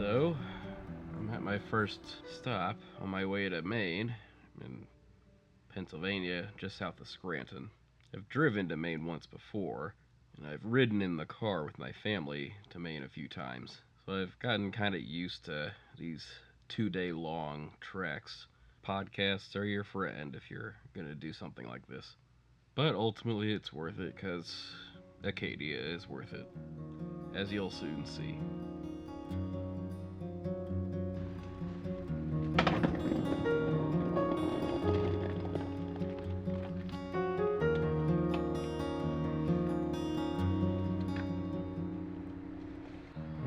So, I'm at my first stop on my way to Maine, in Pennsylvania, just south of Scranton. I've driven to Maine once before, and I've ridden in the car with my family to Maine a few times. So I've gotten kind of used to these 2 day long treks. Podcasts are your friend if you're going to do something like this. But ultimately, it's worth it because Acadia is worth it, as you'll soon see.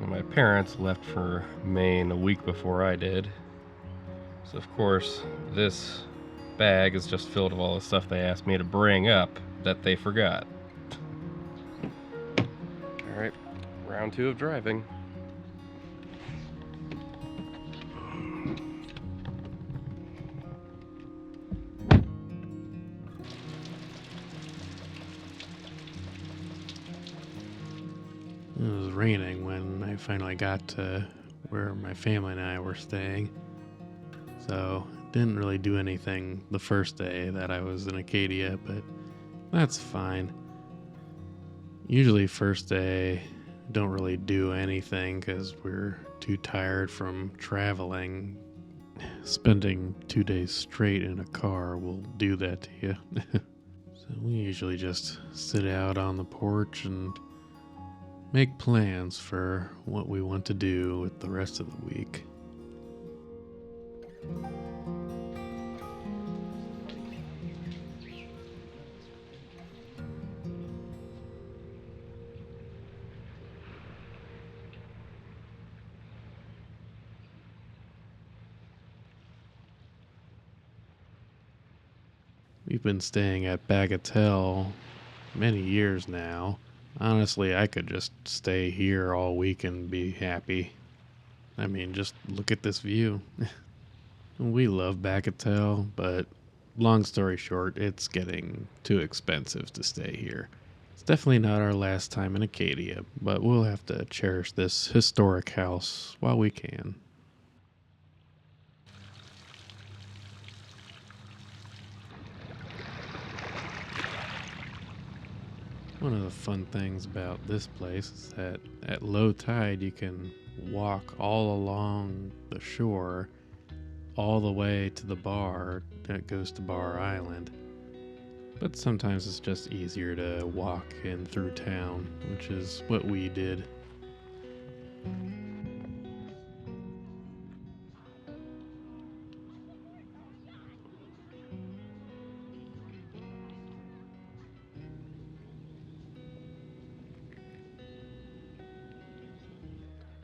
My parents left for Maine a week before I did. So, of course, this bag is just filled with all the stuff they asked me to bring up that they forgot. Alright, round 2 of driving. It was raining when I finally got to where my family and I were staying. So, didn't really do anything the first day that I was in Acadia, but that's fine. Usually first day, don't really do anything because we're too tired from traveling. Spending 2 days straight in a car will do that to you. So we usually just sit out on the porch and make plans for what we want to do with the rest of the week. We've been staying at Bagatelle many years now. Honestly, I could just stay here all week and be happy. I mean, just look at this view. We love Bagatelle, but long story short, it's getting too expensive to stay here. It's definitely not our last time in Acadia, but we'll have to cherish this historic house while we can. One of the fun things about this place is that at low tide you can walk all along the shore all the way to the bar that goes to Bar Island. But sometimes it's just easier to walk in through town, which is what we did.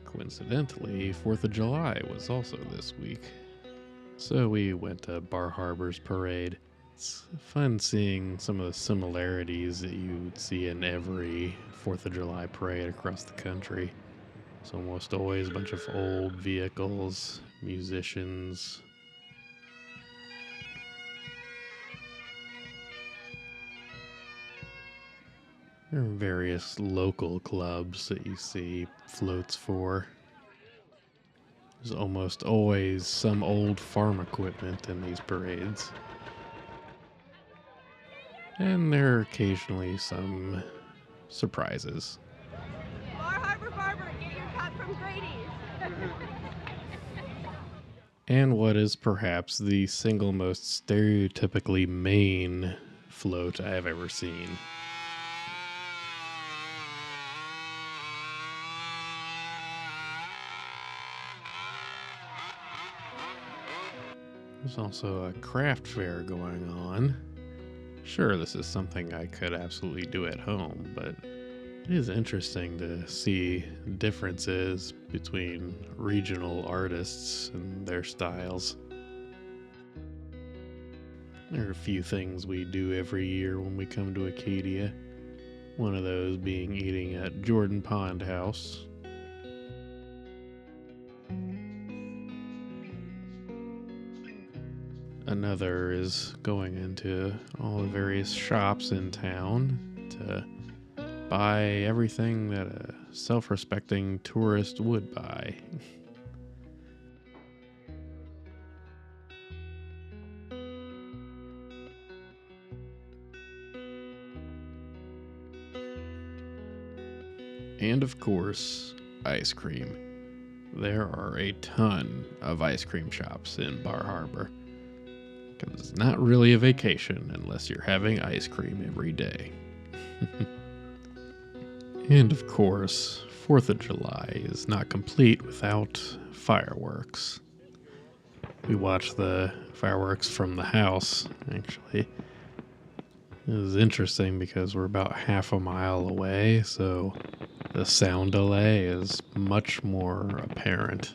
Coincidentally, 4th of July was also this week. So we went to Bar Harbor's parade. It's fun seeing some of the similarities that you see in every 4th of July parade across the country. It's almost always a bunch of old vehicles, musicians. There are various local clubs that you see floats for. There's almost always some old farm equipment in these parades. And there are occasionally some surprises. Bar Harbor Barber, get your cut from Grady's. And what is perhaps the single most stereotypically Maine float I have ever seen. There's also a craft fair going on. Sure, this is something I could absolutely do at home, but it is interesting to see differences between regional artists and their styles. There are a few things we do every year when we come to Acadia. One of those being eating at Jordan Pond House. Another is going into all the various shops in town to buy everything that a self-respecting tourist would buy. And of course, ice cream. There are a ton of ice cream shops in Bar Harbor. Because it's not really a vacation unless you're having ice cream every day. And of course, 4th of July is not complete without fireworks. We watched the fireworks from the house, actually. It was interesting because we're about half a mile away, so the sound delay is much more apparent.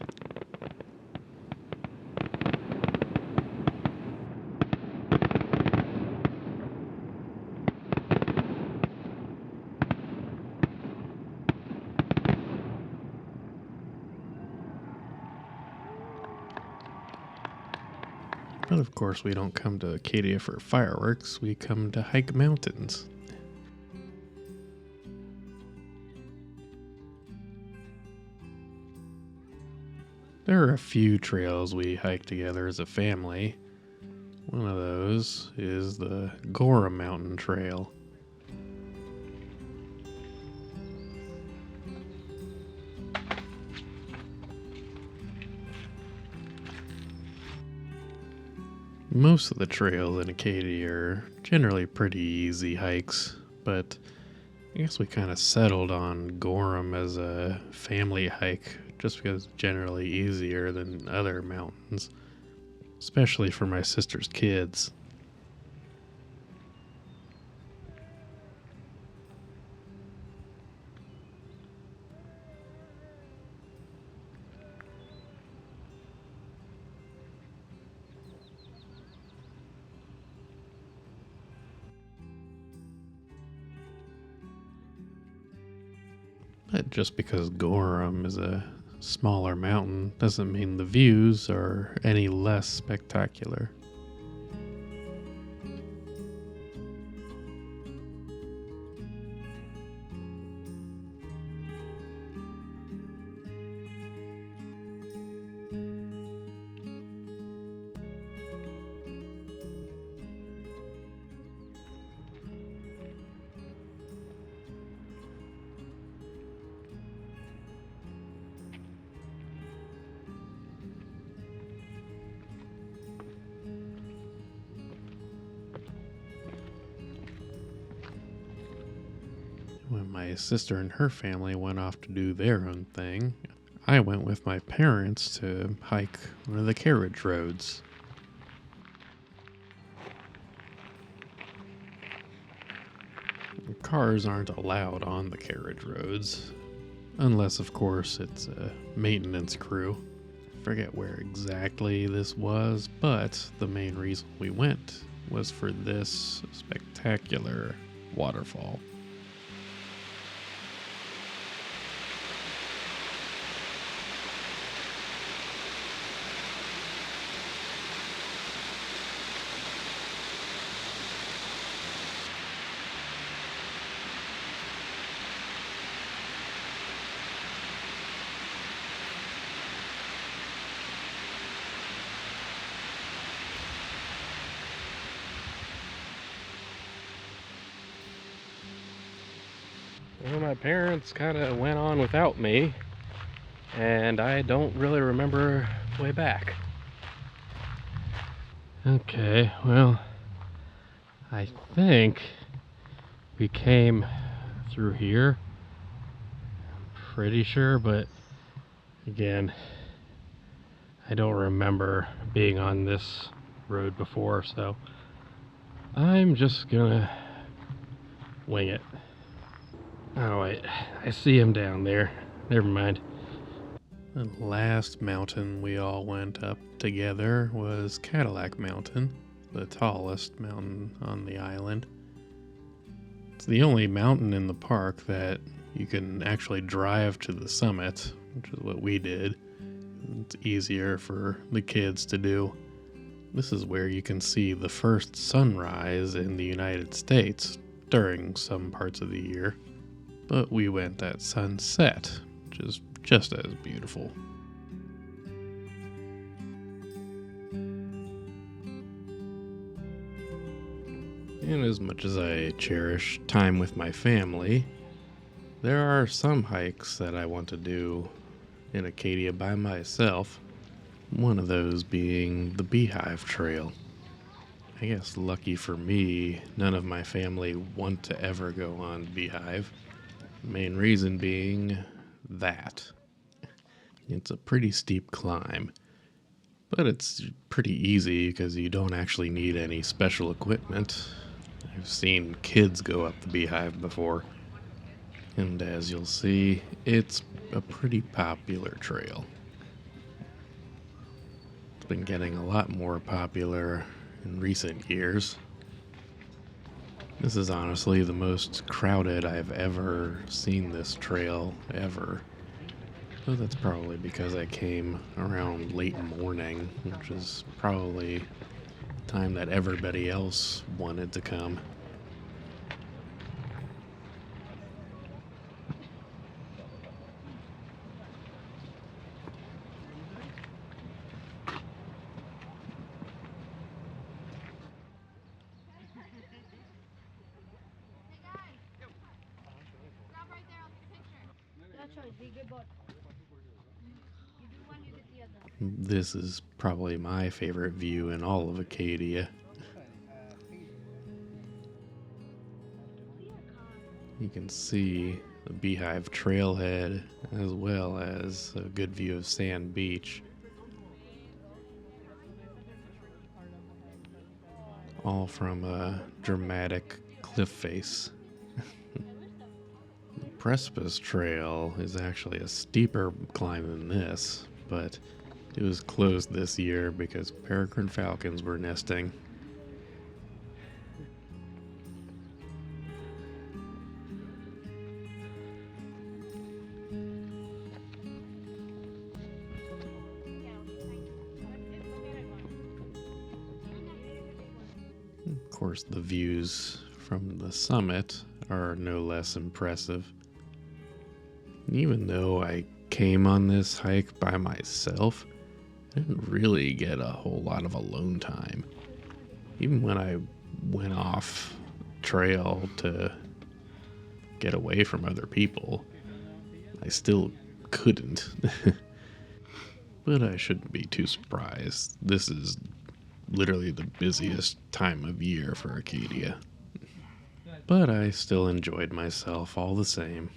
But of course, we don't come to Acadia for fireworks, we come to hike mountains. There are a few trails we hike together as a family. One of those is the Gorham Mountain Trail. Most of the trails in Acadia are generally pretty easy hikes, but I guess we kind of settled on Gorham as a family hike just because it's generally easier than other mountains, especially for my sister's kids. But just because Gorham is a smaller mountain doesn't mean the views are any less spectacular. When my sister and her family went off to do their own thing, I went with my parents to hike one of the carriage roads. Cars aren't allowed on the carriage roads, unless of course it's a maintenance crew. I forget where exactly this was, but the main reason we went was for this spectacular waterfall. Well, my parents kind of went on without me, and I don't really remember way back. Okay, well, I think we came through here. I'm pretty sure, but again, I don't remember being on this road before, so I'm just gonna wing it. Oh wait, I see him down there. Never mind. The last mountain we all went up together was Cadillac Mountain, the tallest mountain on the island. It's the only mountain in the park that you can actually drive to the summit, which is what we did. It's easier for the kids to do. This is where you can see the first sunrise in the United States during some parts of the year. But we went at sunset, which is just as beautiful. And as much as I cherish time with my family, There are some hikes that I want to do in Acadia by myself, one of those being the Beehive Trail. I guess lucky for me, none of my family want to ever go on Beehive. Main reason being that. It's a pretty steep climb, but it's pretty easy because you don't actually need any special equipment. I've seen kids go up the Beehive before, and as you'll see, it's a pretty popular trail. It's been getting a lot more popular in recent years. This is honestly the most crowded I've ever seen this trail ever. But that's probably because I came around late morning, which is probably the time that everybody else wanted to come. This is probably my favorite view in all of Acadia. You can see the Beehive trailhead as well as a good view of Sand Beach. All from a dramatic cliff face. The Precipice Trail is actually a steeper climb than this, but it was closed this year because peregrine falcons were nesting. Of course, the views from the summit are no less impressive. Even though I came on this hike by myself, I didn't really get a whole lot of alone time. Even when I went off trail to get away from other people, I still couldn't. But I shouldn't be too surprised. This is literally the busiest time of year for Acadia. But I still enjoyed myself all the same.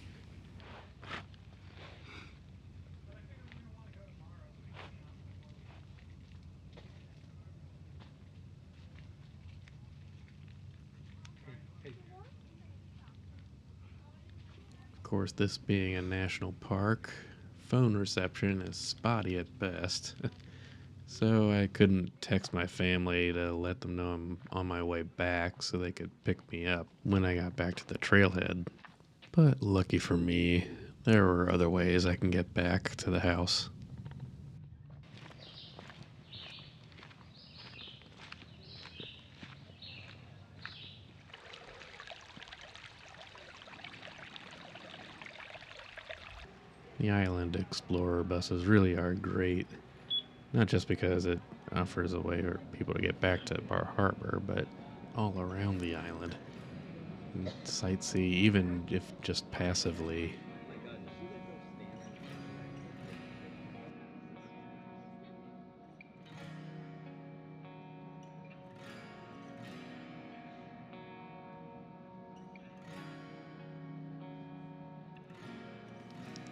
Of course, this being a national park, phone reception is spotty at best. So I couldn't text my family to let them know I'm on my way back so they could pick me up when I got back to the trailhead. But lucky for me, there were other ways I can get back to the house. The Island Explorer buses really are great. Not just because it offers a way for people to get back to Bar Harbor, but all around the island. And sightsee, even if just passively.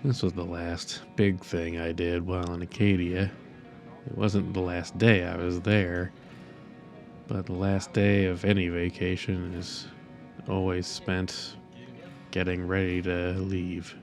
This was the last big thing I did while in Acadia. It wasn't the last day I was there, but the last day of any vacation is always spent getting ready to leave.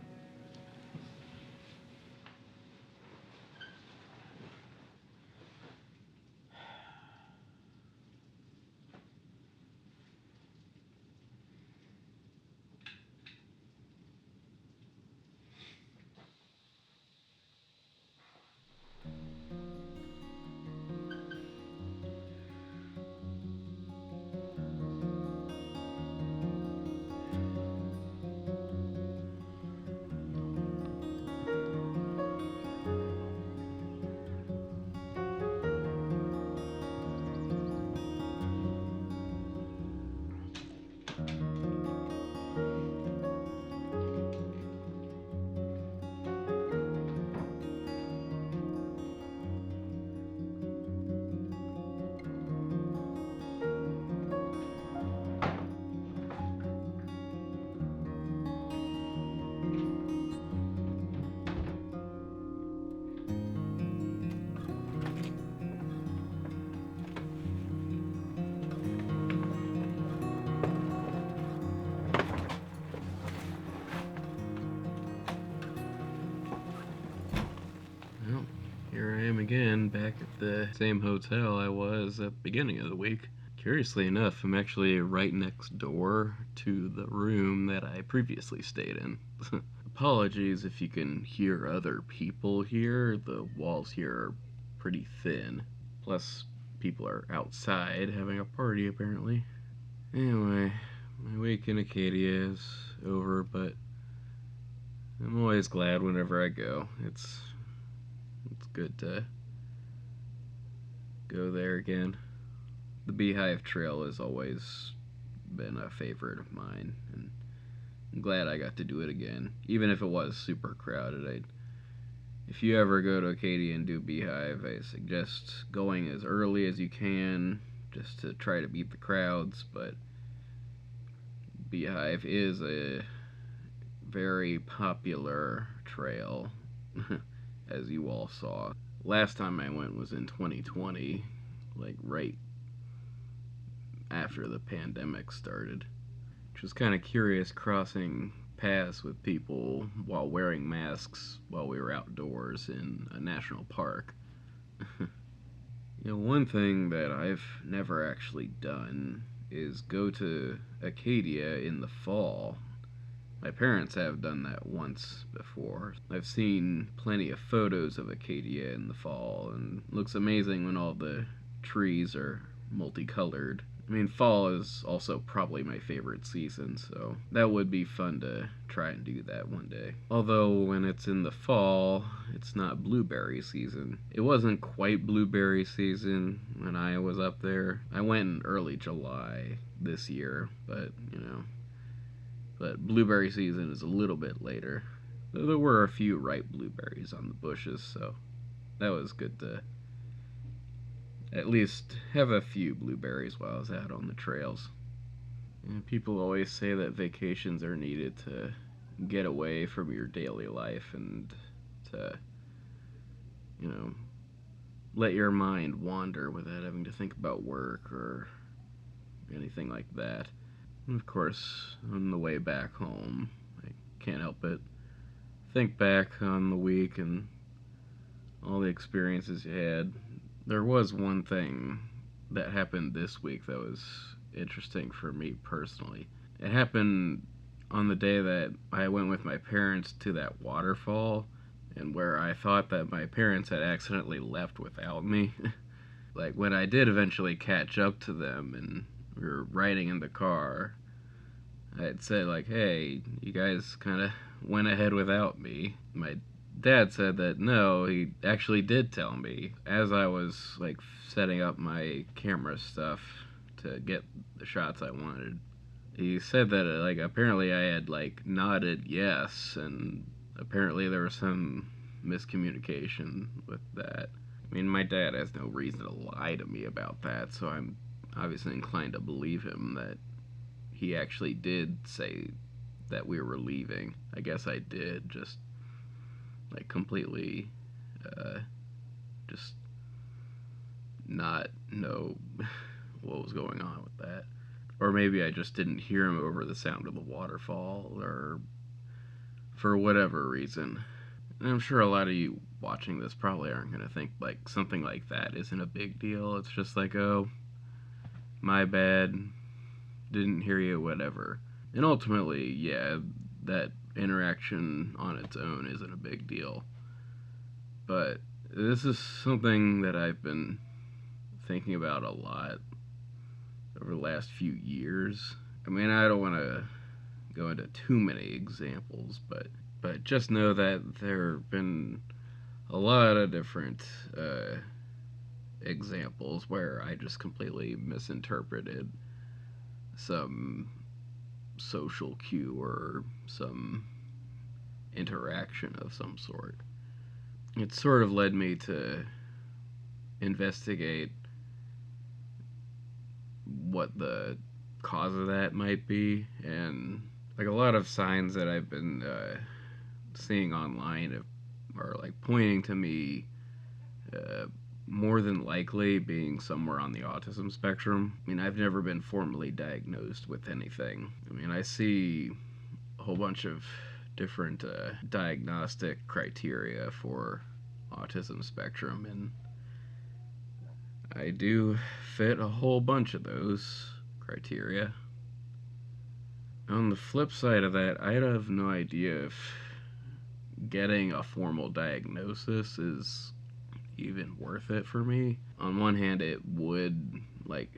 Well, here I am again, back at the same hotel I was at the beginning of the week. Curiously enough, I'm actually right next door to the room that I previously stayed in. Apologies if you can hear other people here. The walls here are pretty thin. Plus, people are outside having a party, apparently. Anyway, my week in Acadia is over, but I'm always glad whenever I go. It's good to go there again. The Beehive Trail has always been a favorite of mine, and I'm glad I got to do it again, even if it was super crowded. If you ever go to Acadia and do Beehive, I suggest going as early as you can, just to try to beat the crowds, but Beehive is a very popular trail, as you all saw. Last time I went was in 2020, like right after the pandemic started, which was kind of curious, crossing paths with people while wearing masks while we were outdoors in a national park. One thing that I've never actually done is go to Acadia in the fall. My parents have done that once before. I've seen plenty of photos of Acadia in the fall, and it looks amazing when all the trees are multicolored. I mean, fall is also probably my favorite season, so that would be fun to try and do that one day. Although, when it's in the fall, it's not blueberry season. It wasn't quite blueberry season when I was up there. I went in early July this year, but blueberry season is a little bit later. There were a few ripe blueberries on the bushes, so that was good to at least have a few blueberries while I was out on the trails. And people always say that vacations are needed to get away from your daily life and to, let your mind wander without having to think about work or anything like that. And of course, on the way back home, I can't help but think back on the week and all the experiences you had. There was one thing that happened this week that was interesting for me personally. It happened on the day that I went with my parents to that waterfall, and where I thought that my parents had accidentally left without me. Like, when I did eventually catch up to them and we were riding in the car, I had said, like, hey, you guys kind of went ahead without me. My dad said that no, he actually did tell me as I was like setting up my camera stuff to get the shots I wanted. He said that like apparently I had like nodded yes, and apparently there was some miscommunication with that. I mean, my dad has no reason to lie to me about that, so I'm obviously inclined to believe him that he actually did say that we were leaving. I guess I did, just like completely just not know what was going on with that. Or maybe I just didn't hear him over the sound of the waterfall, or for whatever reason. And I'm sure a lot of you watching this probably aren't going to think like something like that isn't a big deal. It's just like, oh, my bad, didn't hear you, whatever. And ultimately, yeah, that interaction on its own isn't a big deal. But this is something that I've been thinking about a lot over the last few years. I mean, I don't want to go into too many examples, but just know that there have been a lot of different examples where I just completely misinterpreted some social cue or some interaction of some sort. It sort of led me to investigate what the cause of that might be, and like a lot of signs that I've been seeing online are like pointing to me more than likely being somewhere on the autism spectrum. I mean, I've never been formally diagnosed with anything. I mean, I see a whole bunch of different diagnostic criteria for autism spectrum, and I do fit a whole bunch of those criteria. On the flip side of that, I have no idea if getting a formal diagnosis is even worth it for me. On one hand, it would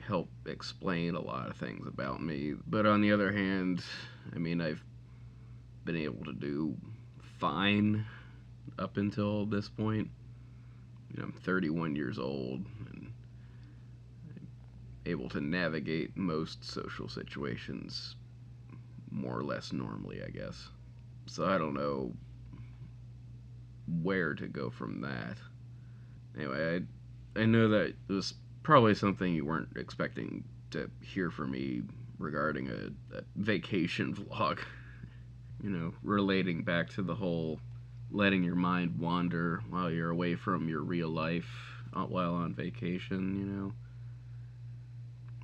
help explain a lot of things about me, but on the other hand, I mean, I've been able to do fine up until this point. I'm 31 years old and able to navigate most social situations more or less normally, I guess. So I don't know where to go from that. Anyway, I know that it was probably something you weren't expecting to hear from me regarding a vacation vlog. Relating back to the whole letting your mind wander while you're away from your real life while on vacation,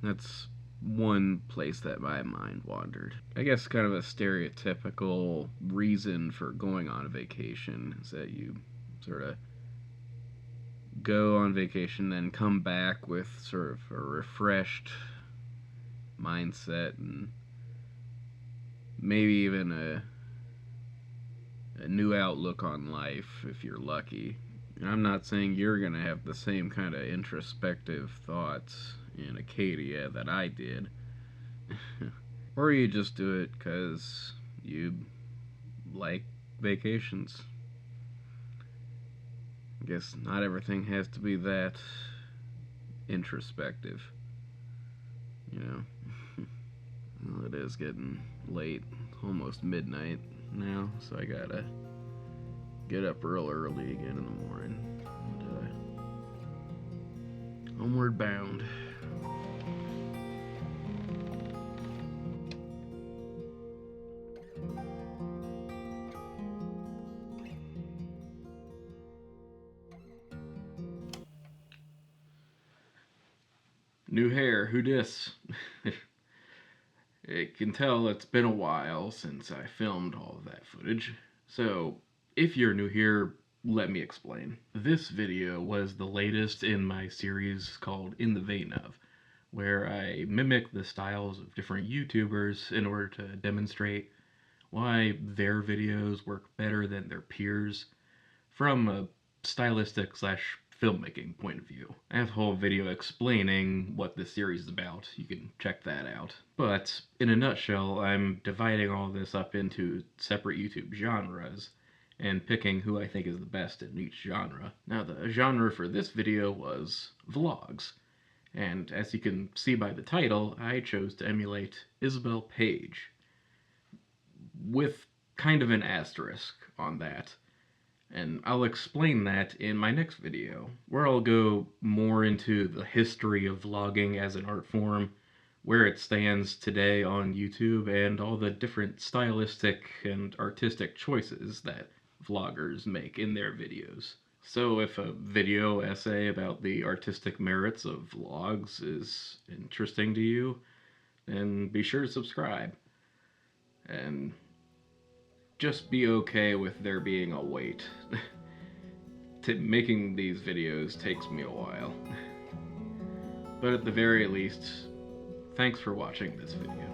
That's one place that my mind wandered. I guess kind of a stereotypical reason for going on a vacation is that you sort of go on vacation, then come back with sort of a refreshed mindset and maybe even a new outlook on life if you're lucky. And I'm not saying you're going to have the same kind of introspective thoughts in Acadia that I did. Or you just do it because you like vacations. I guess not everything has to be that introspective. Well, it is getting late, almost midnight now, so I gotta get up real early again in the morning. And, homeward bound. New hair, who dis? I can tell it's been a while since I filmed all of that footage. So, if you're new here, let me explain. This video was the latest in my series called In the Vein Of, where I mimic the styles of different YouTubers in order to demonstrate why their videos work better than their peers from a stylistic / filmmaking point of view. I have a whole video explaining what this series is about. You can check that out. But in a nutshell, I'm dividing all this up into separate YouTube genres and picking who I think is the best in each genre. Now, the genre for this video was vlogs. And as you can see by the title, I chose to emulate Isabel Paige, with kind of an asterisk on that. And I'll explain that in my next video, where I'll go more into the history of vlogging as an art form, where it stands today on YouTube, and all the different stylistic and artistic choices that vloggers make in their videos. So if a video essay about the artistic merits of vlogs is interesting to you, then be sure to subscribe. And just be okay with there being a wait. Making these videos takes me a while. But at the very least, thanks for watching this video.